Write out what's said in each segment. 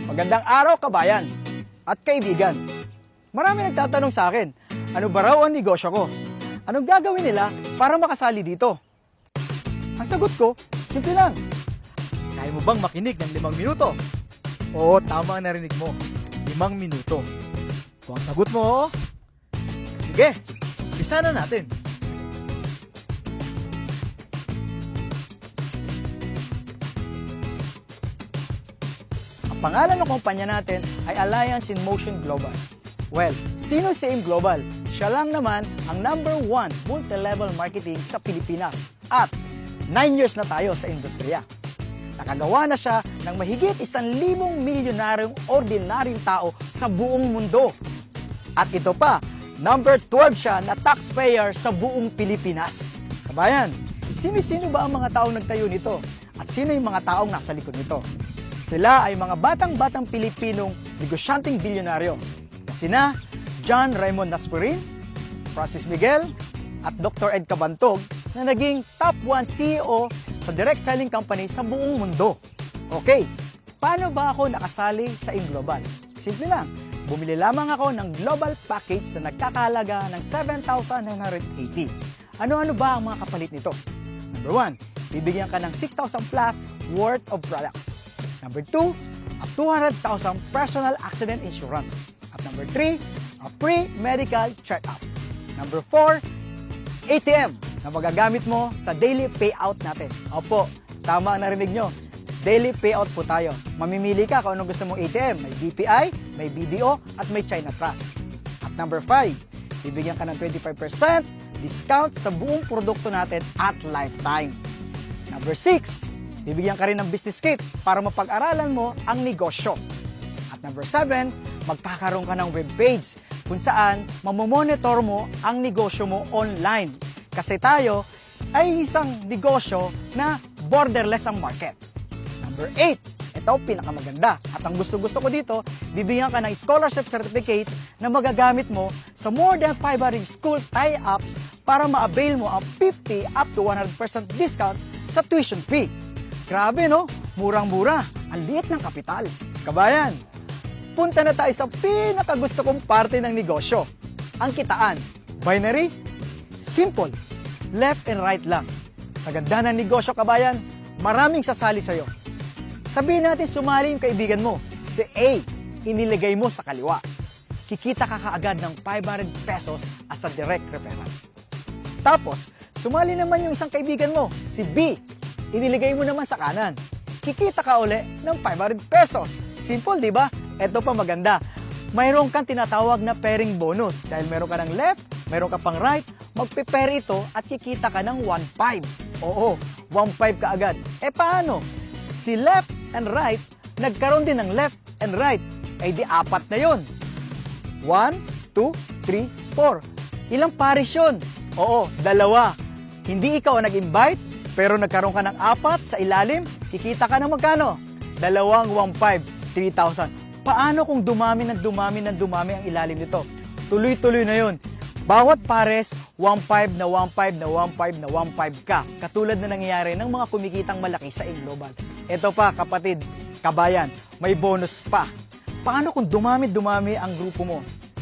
Magandang araw, kabayan at kaibigan. Marami nagtatanong sa akin, ano ba raw ang negosyo ko? Anong gagawin nila para makasali dito? Ang sagot ko, simple lang. Kaya mo bang makinig ng 5 minuto? Oo, tama ang narinig mo. 5 minuto. Kung ang sagot mo, sige, umpisa na natin. Ang pangalan ng kumpanya natin ay Alliance in Motion Global. Well, sino si AIM Global? Siya lang naman ang #1 multi-level marketing sa Pilipinas at 9 years na tayo sa industriya. Nakagawa na siya ng mahigit 1,000 milyonaryong ordinaryong tao sa buong mundo. At ito pa, #12 siya na taxpayer sa buong Pilipinas. Kabayan, sino-sino ba ang mga taong nagtayo nito? At sino yung mga taong nasa likod nito? Sila ay mga batang-batang Pilipinong negosyanteng bilyonaryo na sina John Raymond Nasperin, Francis Miguel, at Dr. Ed Cabantog na naging top 1 CEO sa direct selling company sa buong mundo. Okay, paano ba ako nakasali sa AIM Global? Simple lang, bumili lamang ako ng global package na nagkakahalaga ng 7,980. Ano-ano ba ang mga kapalit nito? Number 1, bibigyan ka ng 6,000 plus worth of products. Number 2, a 200,000 personal accident insurance. At number 3, a free medical check-up. Number 4, ATM na magagamit mo sa daily payout natin. Opo, tama ang narinig nyo. Daily payout po tayo. Mamimili ka kung anong gusto mong ATM. May BPI, may BDO, at may China Trust. At number 5, bibigyan ka ng 25% discount sa buong produkto natin at lifetime. Number 6, bibigyan ka rin ng business kit para mapag-aralan mo ang negosyo. At number 7, magkakaroon ka ng webpage kung saan mamomonitor mo ang negosyo mo online. Kasi tayo ay isang negosyo na borderless ang market. Number 8, ito pinakamaganda. At ang gusto-gusto ko dito, bibigyan ka ng scholarship certificate na magagamit mo sa more than 500 school tie-ups para ma-avail mo ang 50 up to 100% discount sa tuition fee. Grabe no? Murang-mura. Ang liit ng kapital. Kabayan, punta na tayo sa pinakagusto kong parte ng negosyo. Ang kitaan. Binary? Simple. Left and right lang. Sa ganda ng negosyo, kabayan, maraming sasali sa'yo. Sabihin natin sumali yung kaibigan mo. Si A, inilagay mo sa kaliwa. Kikita ka kaagad ng 500 pesos as a direct referral. Tapos, sumali naman yung isang kaibigan mo, si B, iniligay mo naman sa kanan. Kikita ka uli ng 500 pesos. Simple, di ba? Ito pa maganda. Mayroon kang tinatawag na pairing bonus. Dahil meron ka ng left, meron ka pang right, magpe-pair ito at kikita ka ng 1.5. Oo, 1.5 ka agad. E paano? Si left and right, nagkaroon din ng left and right. Ay di 4 na yun. 1, 2, 3, 4. Ilang pares yun? Oo, 2. Hindi ikaw ang nag-invite, pero nagkaroon ka ng 4 sa ilalim, kikita ka ng magkano? 2.15, 3,000. Paano kung dumami ng dumami ang ilalim nito? Tuloy-tuloy na yun. Bawat pares, 1.5 na 1.5 na 1.5 na 1.5 ka. Katulad na nangyayari ng mga kumikitang malaki sa AIM Global. Ito pa, kapatid, kabayan, may bonus pa. Paano kung dumami ang grupo mo?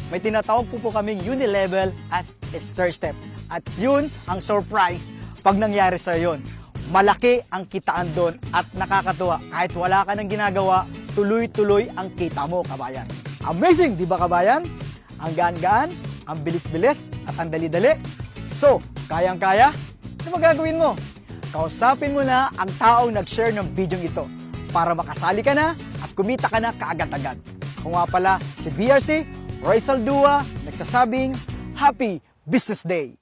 May tinatawag po kaming unilevel at third step. At yun ang surprise pag nangyari sa yon. Malaki ang kitaan doon at nakakatuwa. Kahit wala ka nang ginagawa, tuloy-tuloy ang kita mo, kabayan. Amazing, di ba, kabayan? Ang gaan-gaan, ang bilis-bilis, at ang dali-dali. So, kayang-kaya? Ano magagawin mo? Kausapin mo na ang taong nag-share ng video ito para makasali ka na at kumita ka na kaagad-agad. Ako nga pala si BRC, Roy Saldua, nagsasabing Happy Business Day!